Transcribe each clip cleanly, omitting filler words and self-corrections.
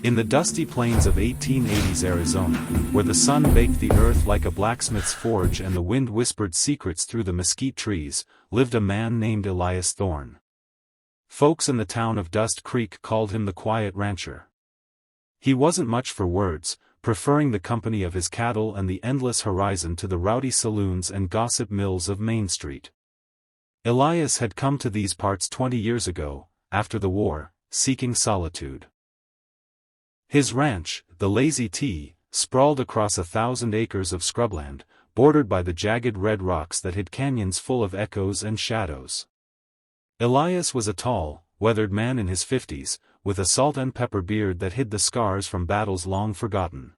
In the dusty plains of 1880s Arizona, where the sun baked the earth like a blacksmith's forge and the wind whispered secrets through the mesquite trees, lived a man named Elias Thorne. Folks in the town of Dust Creek called him the Quiet Rancher. He wasn't much for words, preferring the company of his cattle and the endless horizon to the rowdy saloons and gossip mills of Main Street. Elias had come to these parts 20 years ago, after the war, seeking solitude. His ranch, the Lazy T, sprawled across 1,000 acres of scrubland, bordered by the jagged red rocks that hid canyons full of echoes and shadows. Elias was a tall, weathered man in his 50s, with a salt and pepper beard that hid the scars from battles long forgotten.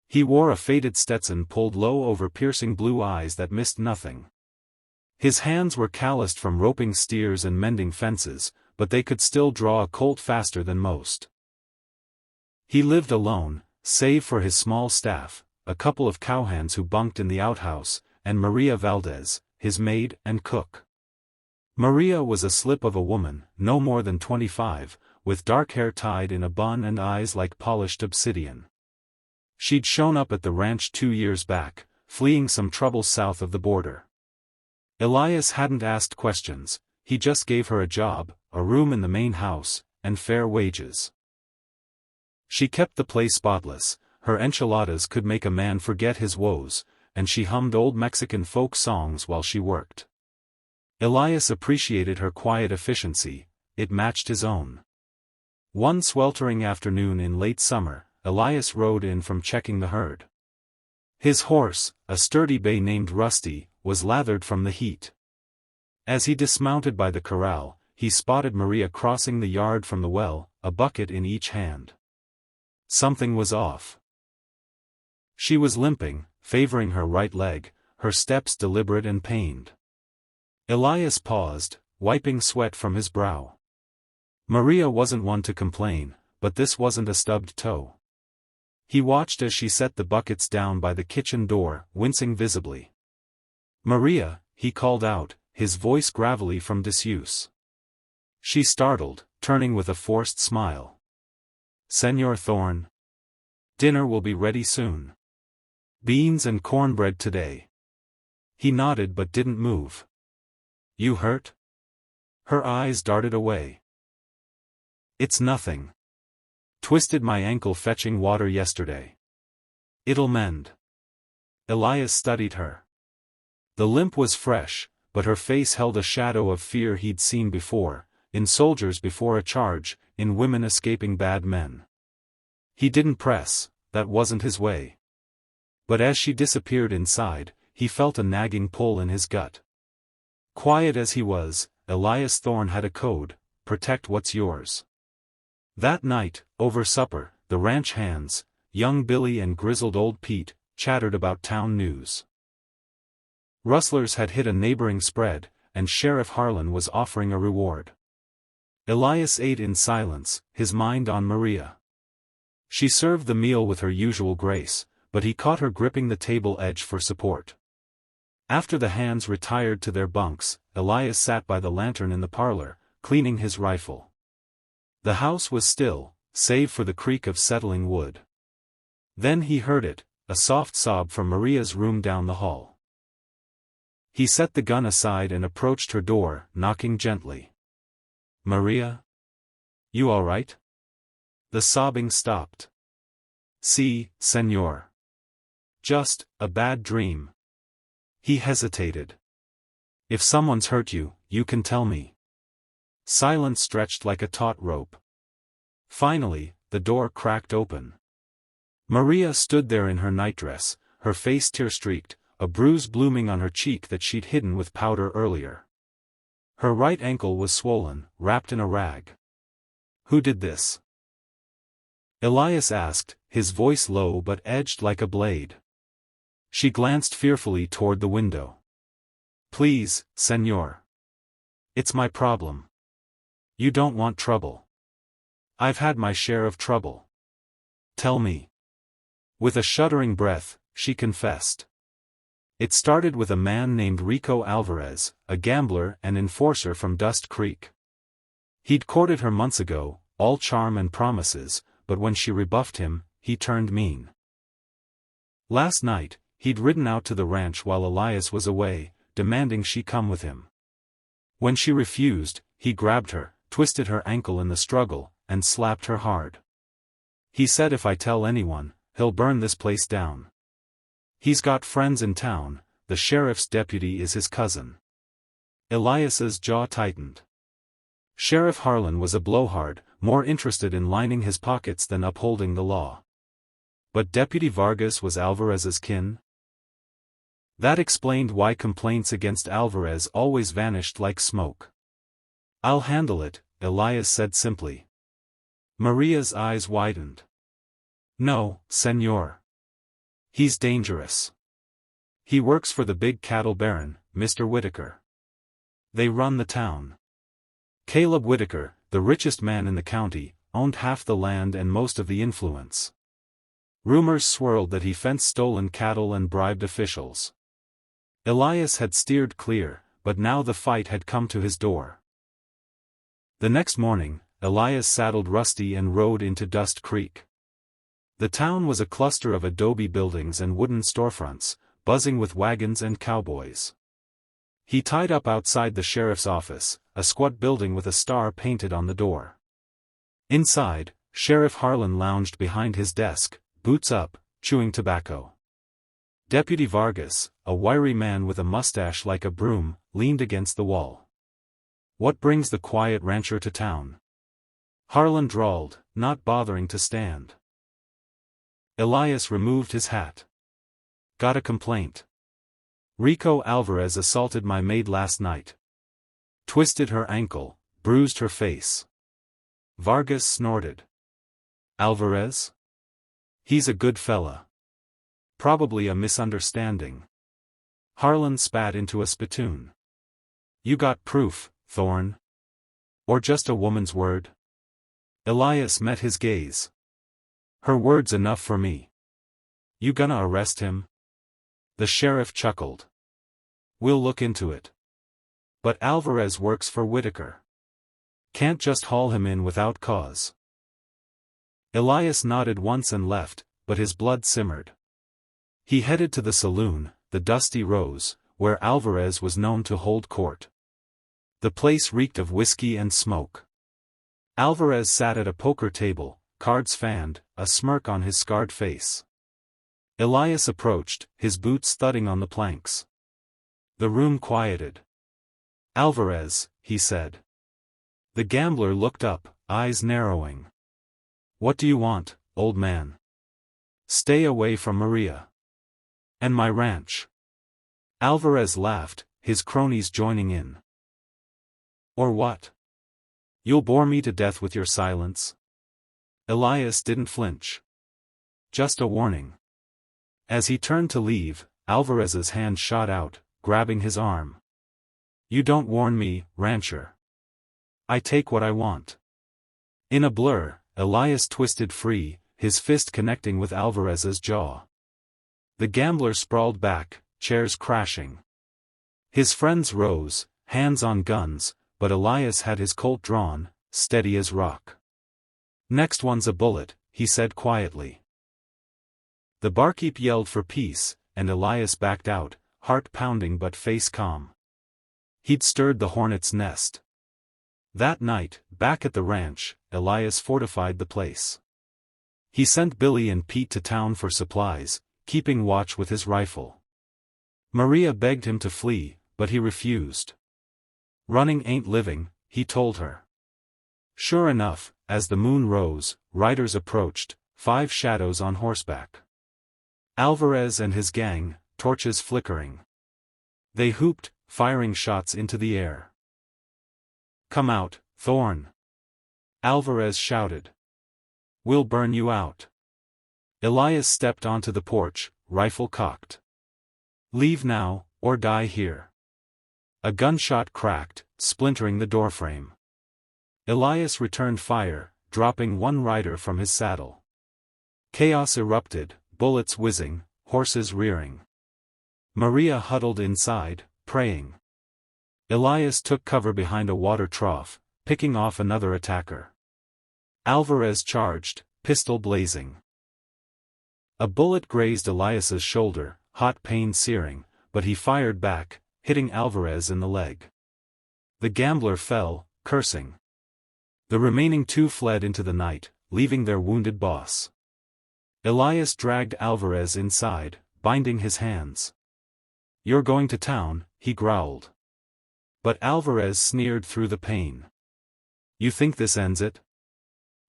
He wore a faded Stetson pulled low over piercing blue eyes that missed nothing. His hands were calloused from roping steers and mending fences, but they could still draw a colt faster than most. He lived alone, save for his small staff, a couple of cowhands who bunked in the outhouse, and Maria Valdez, his maid and cook. Maria was a slip of a woman, no more than 25, with dark hair tied in a bun and eyes like polished obsidian. She'd shown up at the ranch 2 years back, fleeing some trouble south of the border. Elias hadn't asked questions, he just gave her a job, a room in the main house, and fair wages. She kept the place spotless, her enchiladas could make a man forget his woes, and she hummed old Mexican folk songs while she worked. Elias appreciated her quiet efficiency, it matched his own. One sweltering afternoon in late summer, Elias rode in from checking the herd. His horse, a sturdy bay named Rusty, was lathered from the heat. As he dismounted by the corral, he spotted Maria crossing the yard from the well, a bucket in each hand. Something was off. She was limping, favoring her right leg, her steps deliberate and pained. Elias paused, wiping sweat from his brow. Maria wasn't one to complain, but this wasn't a stubbed toe. He watched as she set the buckets down by the kitchen door, wincing visibly. "Maria," he called out, his voice gravelly from disuse. She startled, turning with a forced smile. "Senor Thorne. Dinner will be ready soon. Beans and cornbread today." He nodded but didn't move. "You hurt?" Her eyes darted away. "It's nothing. Twisted my ankle fetching water yesterday. It'll mend." Elias studied her. The limp was fresh, but her face held a shadow of fear he'd seen before, in soldiers before a charge, in women escaping bad men. He didn't press, that wasn't his way. But as she disappeared inside, he felt a nagging pull in his gut. Quiet as he was, Elias Thorne had a code: protect what's yours. That night, over supper, the ranch hands, young Billy and grizzled old Pete, chattered about town news. Rustlers had hit a neighboring spread, and Sheriff Harlan was offering a reward. Elias ate in silence, his mind on Maria. She served the meal with her usual grace, but he caught her gripping the table edge for support. After the hands retired to their bunks, Elias sat by the lantern in the parlor, cleaning his rifle. The house was still, save for the creak of settling wood. Then he heard it, a soft sob from Maria's room down the hall. He set the gun aside and approached her door, knocking gently. "Maria? You all right?" The sobbing stopped. "Si, senor. Just a bad dream." He hesitated. "If someone's hurt you, you can tell me." Silence stretched like a taut rope. Finally, the door cracked open. Maria stood there in her nightdress, her face tear-streaked, a bruise blooming on her cheek that she'd hidden with powder earlier. Her right ankle was swollen, wrapped in a rag. "Who did this?" Elias asked, his voice low but edged like a blade. She glanced fearfully toward the window. "Please, senor. It's my problem. You don't want trouble. I've had my share of trouble. Tell me." With a shuddering breath, she confessed. It started with a man named Rico Alvarez, a gambler and enforcer from Dust Creek. He'd courted her months ago, all charm and promises, but when she rebuffed him, he turned mean. Last night, he'd ridden out to the ranch while Elias was away, demanding she come with him. When she refused, he grabbed her, twisted her ankle in the struggle, and slapped her hard. He said if I tell anyone, he'll burn this place down. He's got friends in town, the sheriff's deputy is his cousin. Elias's jaw tightened. Sheriff Harlan was a blowhard, more interested in lining his pockets than upholding the law. But Deputy Vargas was Alvarez's kin? That explained why complaints against Alvarez always vanished like smoke. I'll handle it, Elias said simply. Maria's eyes widened. No, senor. He's dangerous. He works for the big cattle baron, Mr. Whitaker. They run the town. Caleb Whitaker, the richest man in the county, owned half the land and most of the influence. Rumors swirled that he fenced stolen cattle and bribed officials. Elias had steered clear, but now the fight had come to his door. The next morning, Elias saddled Rusty and rode into Dust Creek. The town was a cluster of adobe buildings and wooden storefronts, buzzing with wagons and cowboys. He tied up outside the sheriff's office, a squat building with a star painted on the door. Inside, Sheriff Harlan lounged behind his desk, boots up, chewing tobacco. Deputy Vargas, a wiry man with a mustache like a broom, leaned against the wall. What brings the quiet rancher to town? Harlan drawled, not bothering to stand. Elias removed his hat. Got a complaint. Rico Alvarez assaulted my maid last night. Twisted her ankle, bruised her face. Vargas snorted. Alvarez? He's a good fella. Probably a misunderstanding. Harlan spat into a spittoon. You got proof, Thorne? Or just a woman's word? Elias met his gaze. Her word's enough for me. You gonna arrest him? The sheriff chuckled. We'll look into it. But Alvarez works for Whitaker. Can't just haul him in without cause. Elias nodded once and left, but his blood simmered. He headed to the saloon, the Dusty Rose, where Alvarez was known to hold court. The place reeked of whiskey and smoke. Alvarez sat at a poker table, cards fanned, a smirk on his scarred face. Elias approached, his boots thudding on the planks. The room quieted. Alvarez, he said. The gambler looked up, eyes narrowing. What do you want, old man? Stay away from Maria. And my ranch. Alvarez laughed, his cronies joining in. Or what? You'll bore me to death with your silence? Elias didn't flinch. Just a warning. As he turned to leave, Alvarez's hand shot out, grabbing his arm. You don't warn me, rancher. I take what I want. In a blur, Elias twisted free, his fist connecting with Alvarez's jaw. The gambler sprawled back, chairs crashing. His friends rose, hands on guns, but Elias had his Colt drawn, steady as rock. Next one's a bullet, he said quietly. The barkeep yelled for peace, and Elias backed out, heart pounding but face calm. He'd stirred the hornet's nest. That night, back at the ranch, Elias fortified the place. He sent Billy and Pete to town for supplies, keeping watch with his rifle. Maria begged him to flee, but he refused. Running ain't living, he told her. Sure enough, as the moon rose, riders approached, 5 shadows on horseback. Alvarez and his gang, torches flickering. They hooped, firing shots into the air. Come out, Thorne! Alvarez shouted. We'll burn you out. Elias stepped onto the porch, rifle cocked. Leave now, or die here. A gunshot cracked, splintering the doorframe. Elias returned fire, dropping one rider from his saddle. Chaos erupted, bullets whizzing, horses rearing. Maria huddled inside, praying. Elias took cover behind a water trough, picking off another attacker. Alvarez charged, pistol blazing. A bullet grazed Elias's shoulder, hot pain searing, but he fired back, hitting Alvarez in the leg. The gambler fell, cursing. The remaining two fled into the night, leaving their wounded boss. Elias dragged Alvarez inside, binding his hands. "You're going to town," he growled. But Alvarez sneered through the pain. "You think this ends it?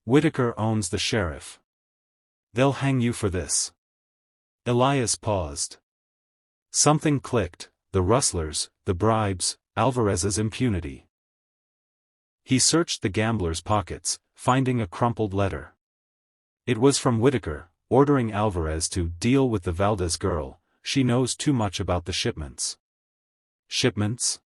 Whitaker owns the sheriff. They'll hang you for this." Elias paused. Something clicked, the rustlers, the bribes, Alvarez's impunity. He searched the gambler's pockets, finding a crumpled letter. It was from Whitaker, ordering Alvarez to deal with the Valdez girl. "She knows too much about the shipments." Shipments?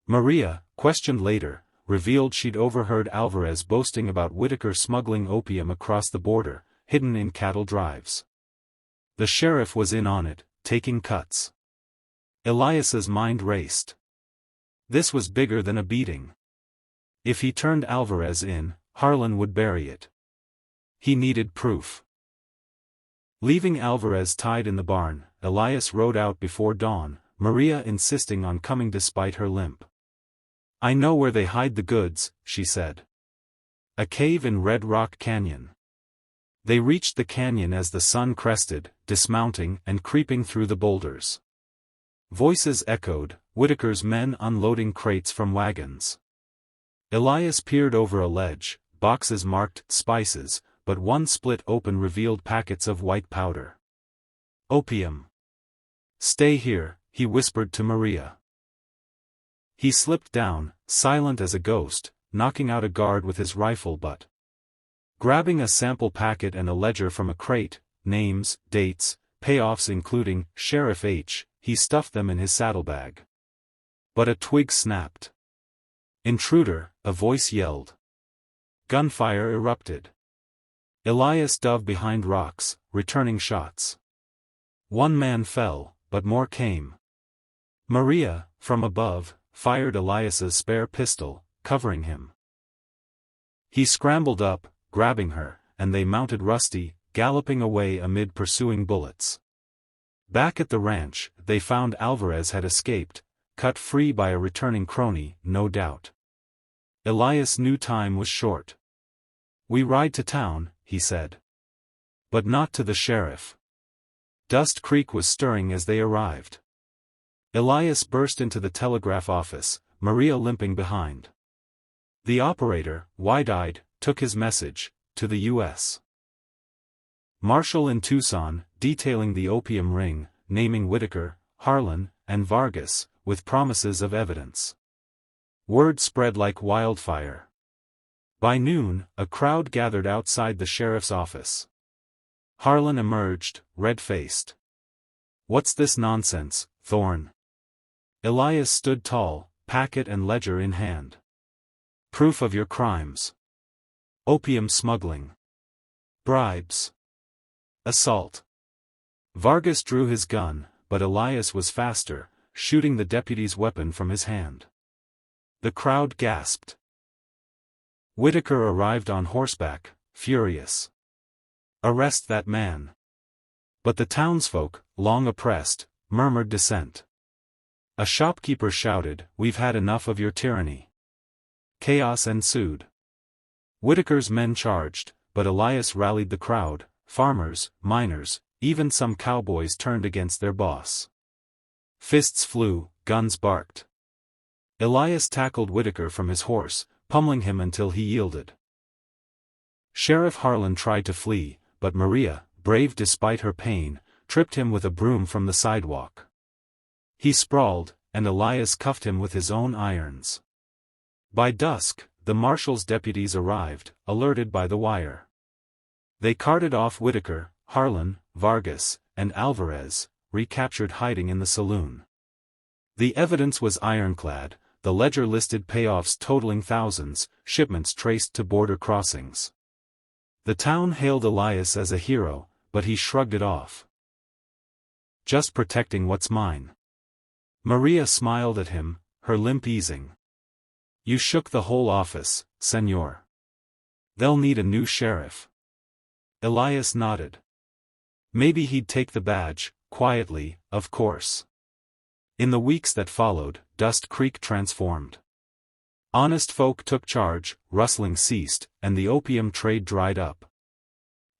Maria, questioned later, revealed she'd overheard Alvarez boasting about Whitaker smuggling opium across the border, hidden in cattle drives. The sheriff was in on it, taking cuts. Elias's mind raced. This was bigger than a beating. If he turned Alvarez in, Harlan would bury it. He needed proof. Leaving Alvarez tied in the barn, Elias rode out before dawn, Maria insisting on coming despite her limp. "I know where they hide the goods," she said. "A cave in Red Rock Canyon." They reached the canyon as the sun crested, dismounting and creeping through the boulders. Voices echoed, Whitaker's men unloading crates from wagons. Elias peered over a ledge, boxes marked spices, but one split open revealed packets of white powder. "Opium." "Stay here," he whispered to Maria. He slipped down, silent as a ghost, knocking out a guard with his rifle butt. Grabbing a sample packet and a ledger from a crate, names, dates, payoffs including Sheriff H, he stuffed them in his saddlebag. But a twig snapped. "Intruder," a voice yelled. Gunfire erupted. Elias dove behind rocks, returning shots. One man fell, but more came. Maria, from above, fired Elias's spare pistol, covering him. He scrambled up, grabbing her, and they mounted Rusty, galloping away amid pursuing bullets. Back at the ranch, they found Alvarez had escaped, cut free by a returning crony, no doubt. Elias knew time was short. "We ride to town," he said. "But not to the sheriff." Dust Creek was stirring as they arrived. Elias burst into the telegraph office, Maria limping behind. The operator, wide-eyed, took his message, to the U.S. Marshal in Tucson, detailing the opium ring, naming Whitaker, Harlan, and Vargas, with promises of evidence. Word spread like wildfire. By noon, a crowd gathered outside the sheriff's office. Harlan emerged, red-faced. "What's this nonsense, Thorne?" Elias stood tall, packet and ledger in hand. "Proof of your crimes. Opium smuggling. Bribes. Assault." Vargas drew his gun, but Elias was faster, shooting the deputy's weapon from his hand. The crowd gasped. Whitaker arrived on horseback, furious. "Arrest that man." But the townsfolk, long oppressed, murmured dissent. A shopkeeper shouted, "We've had enough of your tyranny." Chaos ensued. Whitaker's men charged, but Elias rallied the crowd, farmers, miners, even some cowboys turned against their boss. Fists flew, guns barked. Elias tackled Whitaker from his horse, pummeling him until he yielded. Sheriff Harlan tried to flee, but Maria, brave despite her pain, tripped him with a broom from the sidewalk. He sprawled, and Elias cuffed him with his own irons. By dusk, the marshal's deputies arrived, alerted by the wire. They carted off Whitaker, Harlan, Vargas, and Alvarez, recaptured hiding in the saloon. The evidence was ironclad, the ledger listed payoffs totaling thousands, shipments traced to border crossings. The town hailed Elias as a hero, but he shrugged it off. "Just protecting what's mine." Maria smiled at him, her limp easing. "You shook the whole office, senor. They'll need a new sheriff." Elias nodded. Maybe he'd take the badge, quietly, of course. In the weeks that followed, Dust Creek transformed. Honest folk took charge, rustling ceased, and the opium trade dried up.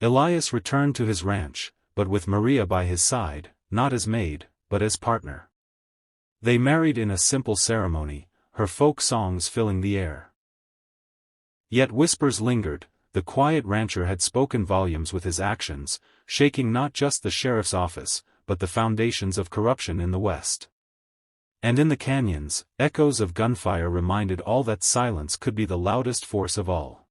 Elias returned to his ranch, but with Maria by his side, not as maid, but as partner. They married in a simple ceremony, her folk songs filling the air. Yet whispers lingered. The quiet rancher had spoken volumes with his actions, shaking not just the sheriff's office, but the foundations of corruption in the West. And in the canyons, echoes of gunfire reminded all that silence could be the loudest force of all.